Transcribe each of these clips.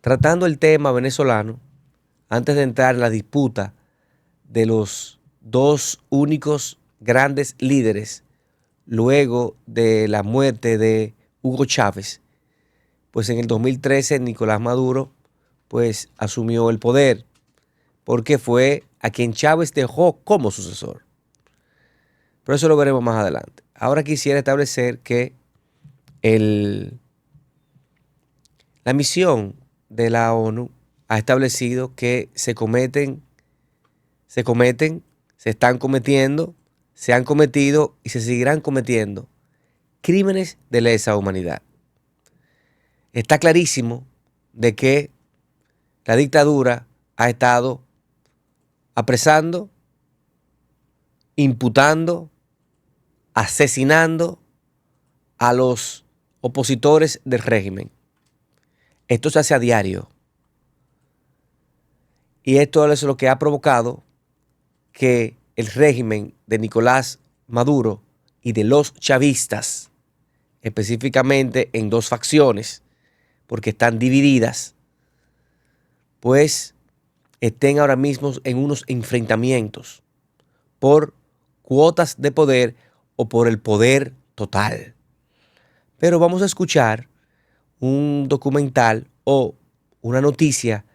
tratando el tema venezolano, antes de entrar en la disputa de los dos únicos grandes líderes luego de la muerte de Hugo Chávez, pues en el 2013 Nicolás Maduro pues asumió el poder porque fue a quien Chávez dejó como sucesor. Pero eso lo veremos más adelante. Ahora quisiera establecer que la misión de la ONU ha establecido que se están cometiendo, se han cometido y se seguirán cometiendo crímenes de lesa humanidad. Está clarísimo de que la dictadura ha estado apresando, imputando, asesinando a los opositores del régimen. Esto se hace a diario. Y esto es lo que ha provocado que el régimen de Nicolás Maduro y de los chavistas, específicamente en dos facciones, porque están divididas, pues estén ahora mismo en unos enfrentamientos por cuotas de poder o por el poder total. Pero vamos a escuchar un documental o una noticia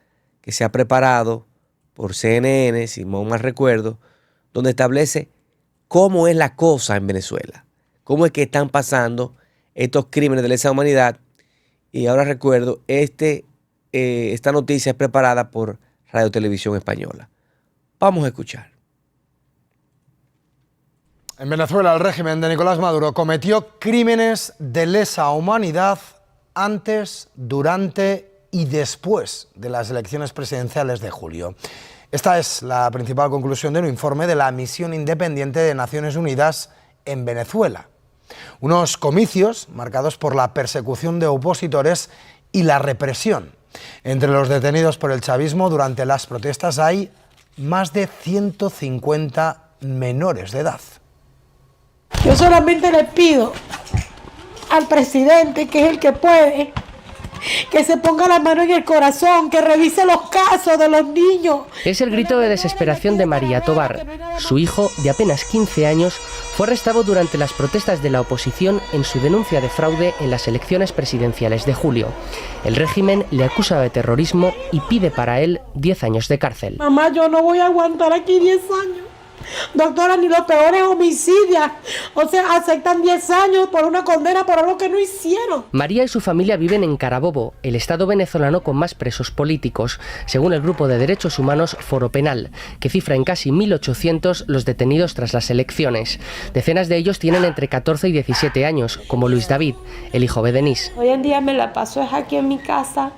que se ha preparado por CNN, si no mal recuerdo, donde establece cómo es la cosa en Venezuela, cómo es que están pasando estos crímenes de lesa humanidad. Y ahora recuerdo, esta noticia es preparada por Radio Televisión Española. Vamos a escuchar. En Venezuela, el régimen de Nicolás Maduro cometió crímenes de lesa humanidad antes, durante y después de las elecciones presidenciales de julio. Esta es la principal conclusión de un informe de la Misión Independiente de Naciones Unidas en Venezuela. Unos comicios marcados por la persecución de opositores y la represión. Entre los detenidos por el chavismo durante las protestas hay más de 150 menores de edad. Yo solamente le pido al presidente, que es el que puede, que se ponga la mano en el corazón, que revise los casos de los niños. Es el grito de desesperación de María Tobar. Su hijo, de apenas 15 años, fue arrestado durante las protestas de la oposición en su denuncia de fraude en las elecciones presidenciales de julio. El régimen le acusa de terrorismo y pide para él 10 años de cárcel. Mamá, yo no voy a aguantar aquí 10 años. Doctora, ni los peores homicidios, o sea, aceptan 10 años por una condena por algo que no hicieron. María y su familia viven en Carabobo, el estado venezolano con más presos políticos, según el grupo de derechos humanos Foro Penal, que cifra en casi 1.800 los detenidos tras las elecciones. Decenas de ellos tienen entre 14 y 17 años, como Luis David, el hijo de Denise. Hoy en día me la paso aquí en mi casa,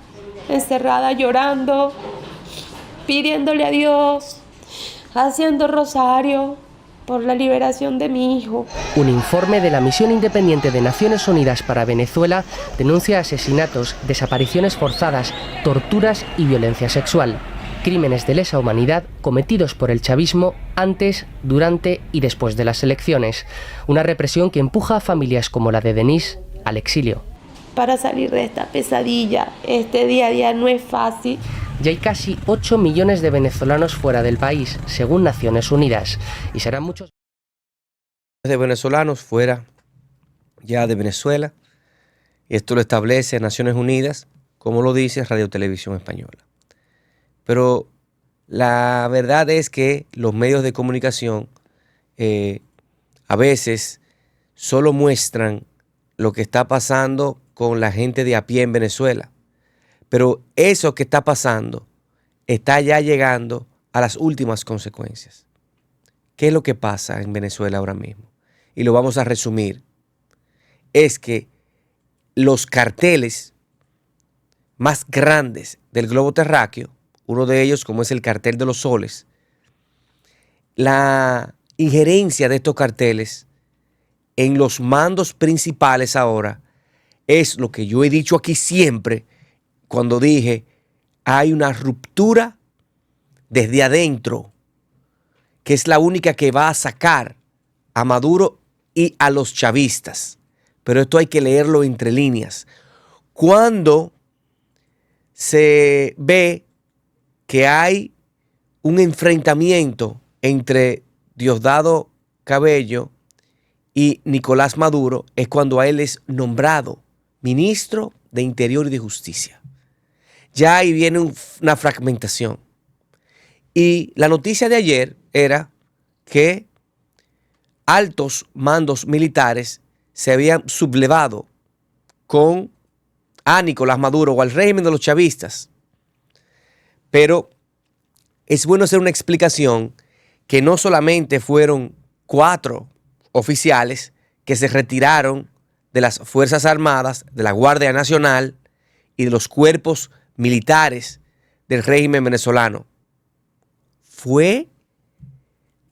encerrada, llorando, pidiéndole a Dios, haciendo rosario por la liberación de mi hijo. Un informe de la Misión Independiente de Naciones Unidas para Venezuela denuncia asesinatos, desapariciones forzadas, torturas y violencia sexual. Crímenes de lesa humanidad cometidos por el chavismo antes, durante y después de las elecciones. Una represión que empuja a familias como la de Denise al exilio. Para salir de esta pesadilla, este día a día no es fácil. Ya hay casi 8 millones de venezolanos fuera del país, según Naciones Unidas, y serán muchos de venezolanos fuera ya de Venezuela, y esto lo establece Naciones Unidas, como lo dice Radio Televisión Española. Pero la verdad es que los medios de comunicación a veces solo muestran lo que está pasando con la gente de a pie en Venezuela. Pero eso que está pasando está ya llegando a las últimas consecuencias. ¿Qué es lo que pasa en Venezuela ahora mismo? Y lo vamos a resumir. Es que los carteles más grandes del globo terráqueo, uno de ellos como es el cartel de los soles, la injerencia de estos carteles en los mandos principales ahora es lo que yo he dicho aquí siempre, cuando dije, hay una ruptura desde adentro, que es la única que va a sacar a Maduro y a los chavistas. Pero esto hay que leerlo entre líneas. Cuando se ve que hay un enfrentamiento entre Diosdado Cabello y Nicolás Maduro, es cuando a él es nombrado ministro de Interior y de Justicia. Ya ahí viene una fragmentación. Y la noticia de ayer era que altos mandos militares se habían sublevado a Nicolás Maduro o al régimen de los chavistas. Pero es bueno hacer una explicación que no solamente fueron 4 oficiales que se retiraron de las Fuerzas Armadas, de la Guardia Nacional y de los cuerpos militares del régimen venezolano. Fue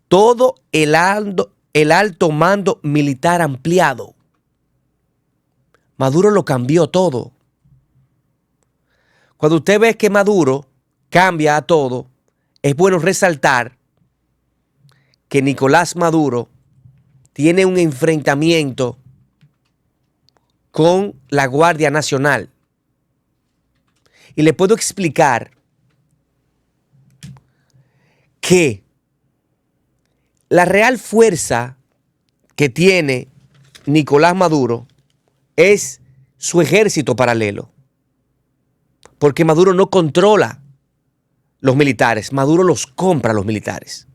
todo el alto mando militar ampliado. Maduro lo cambió todo. Cuando usted ve que Maduro cambia a todo, es bueno resaltar que Nicolás Maduro tiene un enfrentamiento con la Guardia Nacional. Y le puedo explicar que la real fuerza que tiene Nicolás Maduro es su ejército paralelo. Porque Maduro no controla los militares, Maduro los compra a los militares.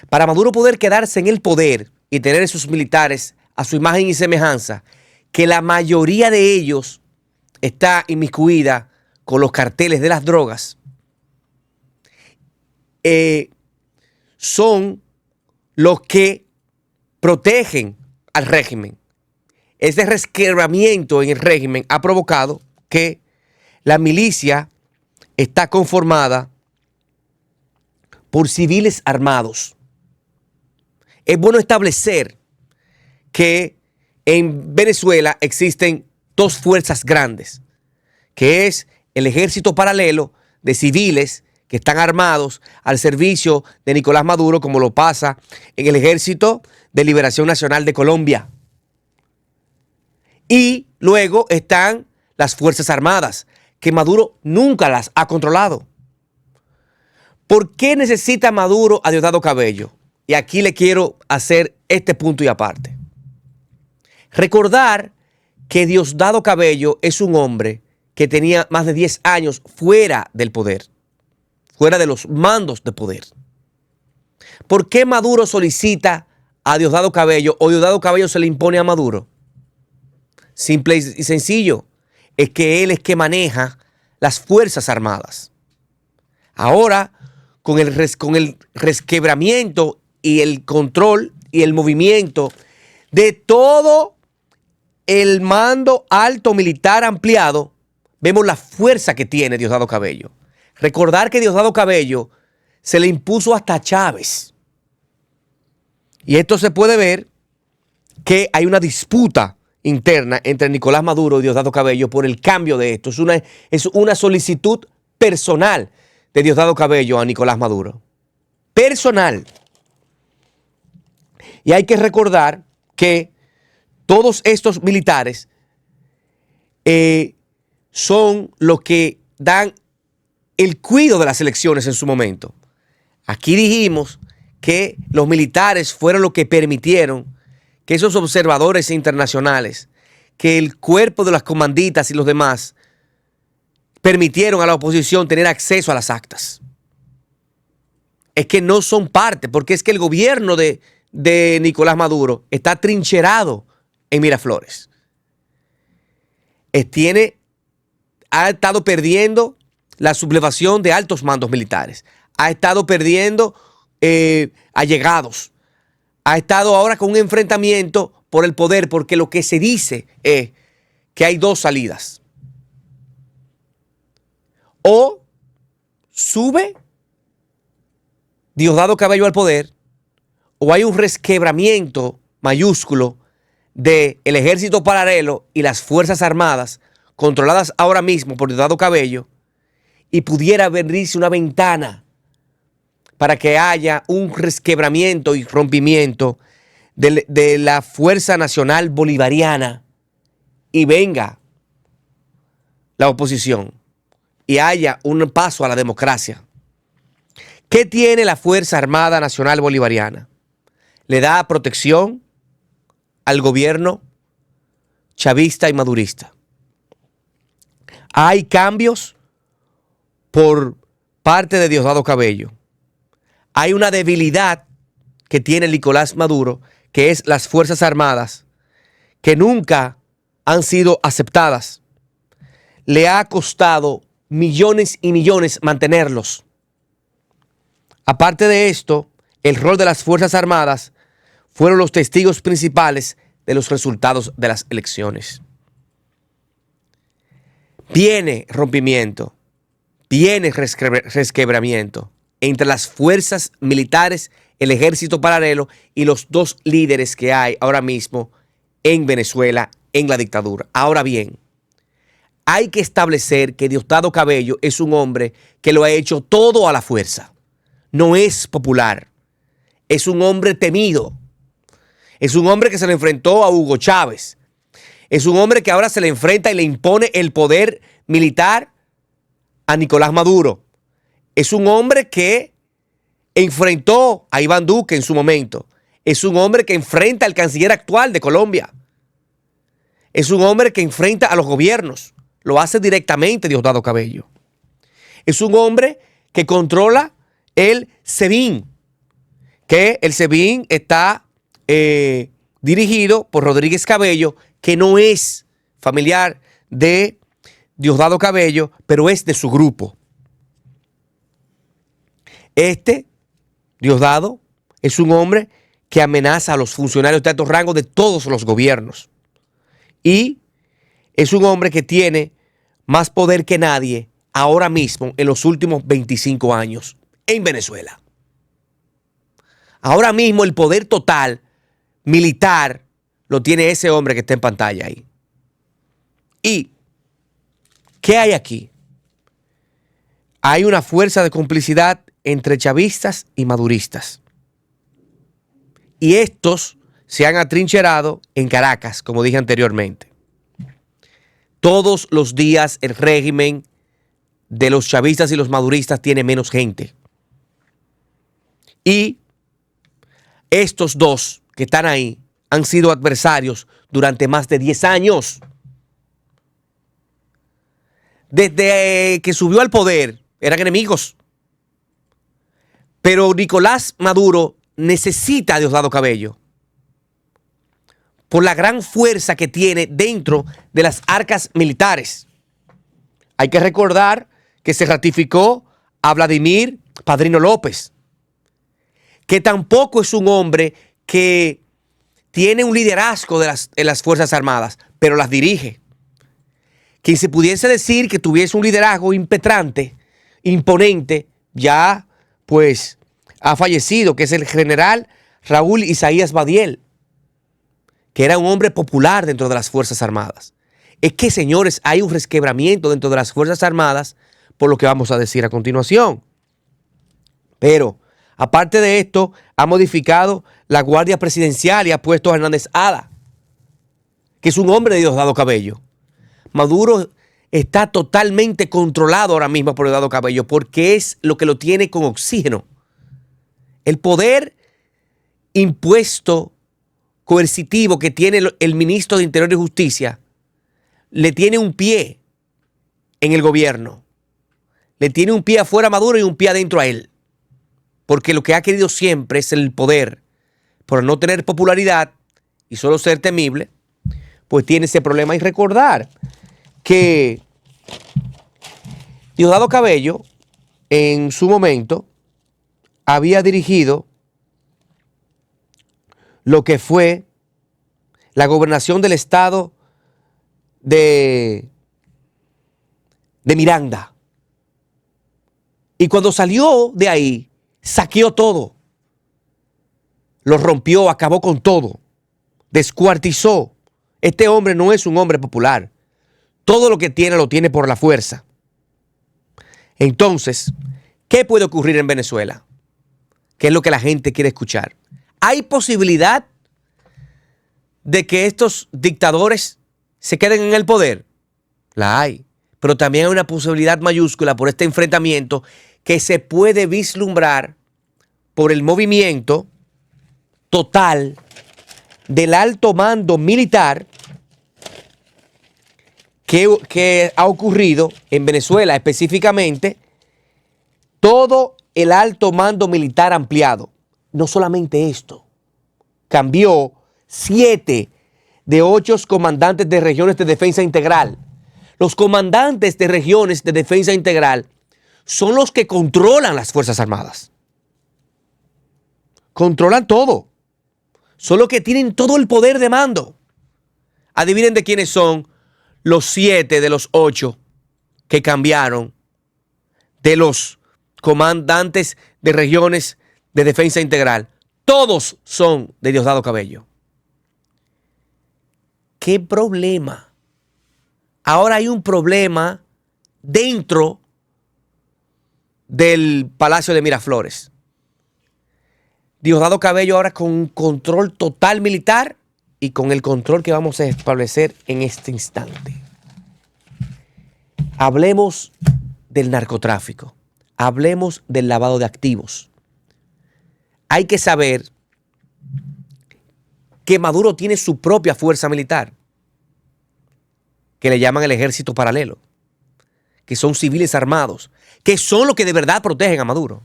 Para Maduro poder quedarse en el poder y tener esos militares a su imagen y semejanza, que la mayoría de ellos está inmiscuida con los carteles de las drogas, son los que protegen al régimen. Ese resquebramiento en el régimen ha provocado que la milicia está conformada por civiles armados. Es bueno establecer que en Venezuela existen 2 fuerzas grandes, que es el ejército paralelo de civiles que están armados al servicio de Nicolás Maduro, como lo pasa en el Ejército de Liberación Nacional de Colombia. Y luego están las Fuerzas Armadas, que Maduro nunca las ha controlado. ¿Por qué necesita Maduro a Diosdado Cabello? Y aquí le quiero hacer este punto y aparte. Recordar que Diosdado Cabello es un hombre que tenía más de 10 años fuera del poder, fuera de los mandos de poder. ¿Por qué Maduro solicita a Diosdado Cabello o Diosdado Cabello se le impone a Maduro? Simple y sencillo, es que él es que maneja las Fuerzas Armadas. Ahora, con el resquebramiento y el control y el movimiento de todo el mando alto militar ampliado, vemos la fuerza que tiene Diosdado Cabello. Recordar que Diosdado Cabello se le impuso hasta a Chávez. Y esto se puede ver que hay una disputa interna entre Nicolás Maduro y Diosdado Cabello por el cambio de esto. Es una solicitud personal de Diosdado Cabello a Nicolás Maduro. Personal. Y hay que recordar que todos estos militares son los que dan el cuidado de las elecciones en su momento. Aquí dijimos que los militares fueron los que permitieron que esos observadores internacionales, que el cuerpo de las comanditas y los demás, permitieron a la oposición tener acceso a las actas. Es que no son parte, porque es que el gobierno de Nicolás está trincherado en Miraflores. Ha estado perdiendo la sublevación de altos mandos militares. Ha estado perdiendo allegados. Ha estado ahora con un enfrentamiento por el poder, porque lo que se dice es que hay 2 salidas. O sube Diosdado Cabello al poder, o hay un resquebramiento mayúsculo del ejército paralelo y las Fuerzas Armadas, controladas ahora mismo por Diosdado Cabello, y pudiera abrirse una ventana para que haya un resquebramiento y rompimiento de la Fuerza Nacional Bolivariana y venga la oposición. y haya un paso a la democracia. ¿Qué tiene la Fuerza Armada Nacional Bolivariana? Le da protección al gobierno chavista y madurista. Hay cambios por parte de Diosdado Cabello. Hay una debilidad que tiene Nicolás Maduro, que es las Fuerzas Armadas, que nunca han sido aceptadas. Le ha costado millones y millones mantenerlos. Aparte de esto, el rol de las Fuerzas Armadas fueron los testigos principales de los resultados de las elecciones. Viene rompimiento, viene resquebramiento entre las fuerzas militares, el ejército paralelo y los dos líderes que hay ahora mismo en Venezuela, en la dictadura. Ahora bien, hay que establecer que Diosdado Cabello es un hombre que lo ha hecho todo a la fuerza. No es popular. Es un hombre temido. Es un hombre que se le enfrentó a Hugo Chávez. Es un hombre que ahora se le enfrenta y le impone el poder militar a Nicolás Maduro. Es un hombre que enfrentó a Iván Duque en su momento. Es un hombre que enfrenta al canciller actual de Colombia. Es un hombre que enfrenta a los gobiernos. Lo hace directamente Diosdado Cabello. Es un hombre que controla el SEBIN, que el SEBIN está dirigido por Rodríguez Cabello, que no es familiar de Diosdado Cabello, pero es de su grupo. Diosdado es un hombre que amenaza a los funcionarios de alto rango de todos los gobiernos. Y es un hombre que tiene más poder que nadie ahora mismo en los últimos 25 años en Venezuela. Ahora mismo el poder total militar lo tiene ese hombre que está en pantalla ahí. ¿Y qué hay aquí? Hay una fuerza de complicidad entre chavistas y maduristas. Y estos se han atrincherado en Caracas, como dije anteriormente. Todos los días el régimen de los chavistas y los maduristas tiene menos gente. Y estos dos que están ahí han sido adversarios durante más de 10 años. Desde que subió al poder eran enemigos. Pero Nicolás Maduro necesita a Diosdado Cabello por la gran fuerza que tiene dentro de las arcas militares. Hay que recordar que se ratificó a Vladimir Padrino López, que tampoco es un hombre que tiene un liderazgo de las Fuerzas Armadas, pero las dirige. Quien se pudiese decir que tuviese un liderazgo impetrante, imponente, ya pues ha fallecido, que es el general Raúl Isaías Badiel, que era un hombre popular dentro de las Fuerzas Armadas. Es que, señores, hay un resquebramiento dentro de las Fuerzas Armadas por lo que vamos a decir a continuación. Pero, aparte de esto, ha modificado la Guardia Presidencial y ha puesto a Hernández Ada, que es un hombre de Diosdado Cabello. Maduro está totalmente controlado ahora mismo por Diosdado Cabello porque es lo que lo tiene con oxígeno. El poder impuesto coercitivo que tiene el ministro de Interior y Justicia le tiene un pie en el gobierno. Le tiene un pie afuera a Maduro y un pie adentro a él. Porque lo que ha querido siempre es el poder. Por no tener popularidad y solo ser temible, pues tiene ese problema. Y recordar que Diosdado Cabello en su momento había dirigido lo que fue la gobernación del estado de Miranda. Y cuando salió de ahí, saqueó todo. Lo rompió, acabó con todo. Descuartizó. Este hombre no es un hombre popular. Todo lo que tiene lo tiene por la fuerza. Entonces, ¿qué puede ocurrir en Venezuela? ¿Qué es lo que la gente quiere escuchar? ¿Hay posibilidad de que estos dictadores se queden en el poder? La hay. pero también hay una posibilidad mayúscula por este enfrentamiento que se puede vislumbrar por el movimiento total del alto mando militar que ha ocurrido en Venezuela, específicamente todo el alto mando militar ampliado. No solamente esto, cambió 7 de 8 comandantes de regiones de defensa integral. Los comandantes de regiones de defensa integral son los que controlan las Fuerzas Armadas. Controlan todo. Son los que tienen todo el poder de mando. Adivinen de quiénes son los 7 de los 8 que cambiaron de los comandantes de regiones de defensa integral. Todos son de Diosdado Cabello. ¿Qué problema? Ahora hay un problema dentro del Palacio de Miraflores. Diosdado Cabello ahora con un control total militar y con el control que vamos a establecer en este instante. Hablemos del narcotráfico. Hablemos del lavado de activos. Hay que saber que Maduro tiene su propia fuerza militar, que le llaman el ejército paralelo, que son civiles armados, que son los que de verdad protegen a Maduro.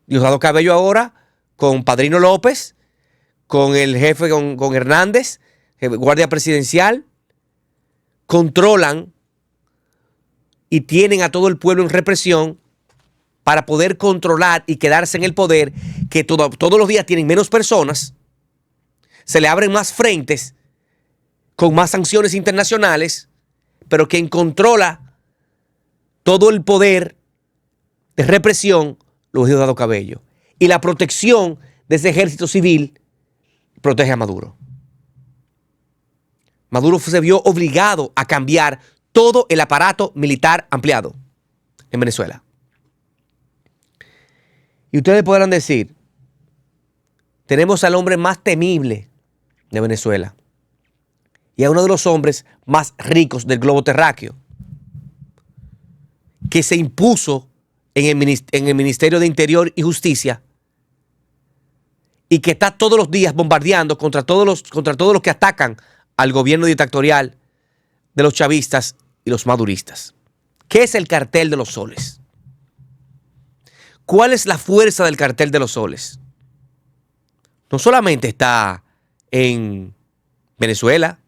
Diosdado Cabello ahora, con Padrino López, con el jefe, con Hernández, guardia presidencial, controlan y tienen a todo el pueblo en represión para poder controlar y quedarse en el poder, que todos los días tienen menos personas, se le abren más frentes, con más sanciones internacionales, pero quien controla todo el poder de represión lo es Diosdado Cabello. Y la protección de ese ejército civil protege a Maduro. Maduro se vio obligado a cambiar todo el aparato militar ampliado en Venezuela. Y ustedes podrán decir, tenemos al hombre más temible de Venezuela y a uno de los hombres más ricos del globo terráqueo, que se impuso en el Ministerio de Interior y Justicia y que está todos los días bombardeando contra todos los que atacan al gobierno dictatorial de los chavistas y los maduristas. ¿Qué es el Cartel de los Soles? ¿Cuál es la fuerza del Cartel de los Soles? No solamente está en Venezuela.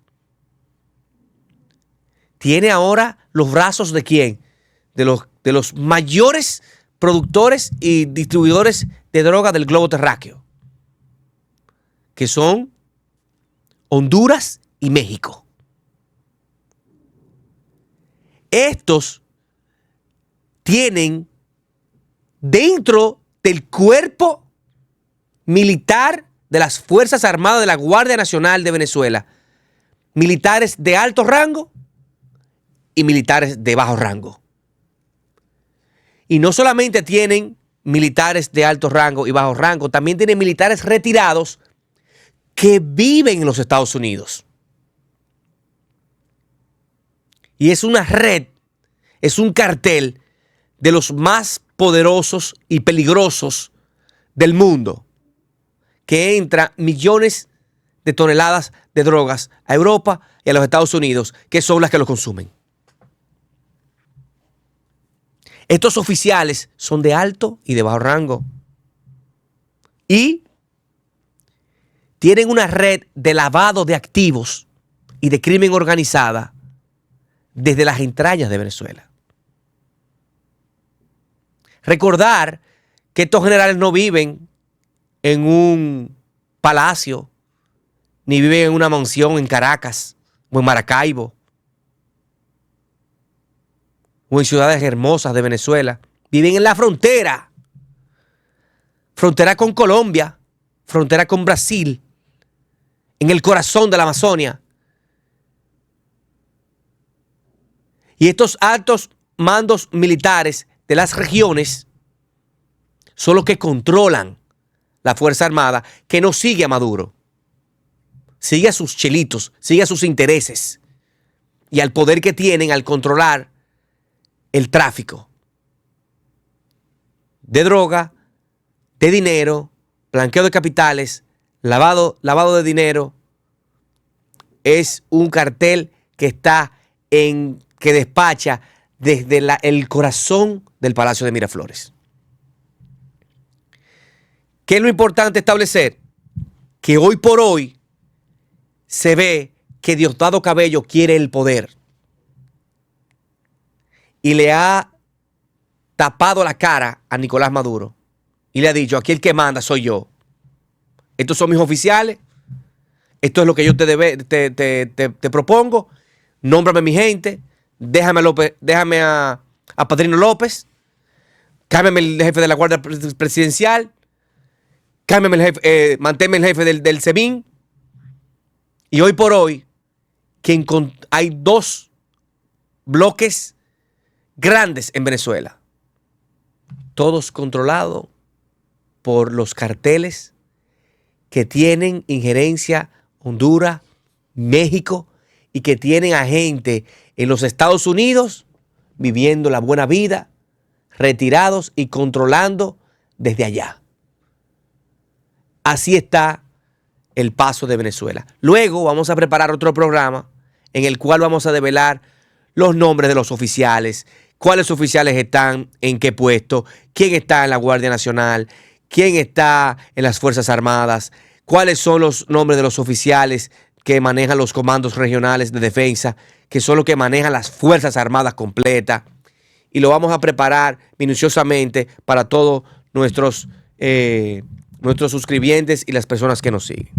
Tiene ahora los brazos de ¿quién? De los mayores productores y distribuidores de droga del globo terráqueo, que son Honduras y México. Estos tienen dentro del cuerpo militar de las Fuerzas Armadas de la Guardia Nacional de Venezuela militares de alto rango y militares de bajo rango. Y no solamente tienen militares de alto rango y bajo rango, también tienen militares retirados que viven en los Estados Unidos. Y es una red, es un cartel de los más poderosos y peligrosos del mundo, que entra millones de toneladas de drogas a Europa y a los Estados Unidos, que son las que lo consumen. Estos oficiales son de alto y de bajo rango. Y tienen una red de lavado de activos y de crimen organizada desde las entrañas de Venezuela. Recordar que estos generales no viven en un palacio, ni viven en una mansión en Caracas o en Maracaibo o en ciudades hermosas de Venezuela. Viven en la frontera. Frontera con Colombia, frontera con Brasil, en el corazón de la Amazonia. Y estos altos mandos militares de las regiones son los que controlan la Fuerza Armada, que no sigue a Maduro. Sigue a sus chelitos, sigue a sus intereses. y al poder que tienen al controlar el tráfico de droga, de dinero, blanqueo de capitales, lavado de dinero. Es un cartel que que despacha desde el corazón del Palacio de Miraflores. ¿Qué es lo importante establecer? Que hoy por hoy se ve que Diosdado Cabello quiere el poder y le ha tapado la cara a Nicolás Maduro y le ha dicho: aquí el que manda soy yo. Estos son mis oficiales. Esto es lo que yo te propongo. Nómbrame mi gente. Déjame a Padrino López. Cámbiame el jefe de la Guardia Presidencial. Cámbiame el jefe, manténme el jefe del SEBIN. Y hoy por hoy, hay dos bloques grandes en Venezuela. Todos controlados por los carteles que tienen injerencia Honduras, México, y que tienen a gente en los Estados Unidos viviendo la buena vida, retirados y controlando desde allá. Así está el paso de Venezuela. Luego vamos a preparar otro programa en el cual vamos a develar los nombres de los oficiales, cuáles oficiales están en qué puesto, quién está en la Guardia Nacional, quién está en las Fuerzas Armadas, cuáles son los nombres de los oficiales que manejan los comandos regionales de defensa, que son los que manejan las Fuerzas Armadas completas. Y lo vamos a preparar minuciosamente para todos nuestros suscribientes y las personas que nos siguen.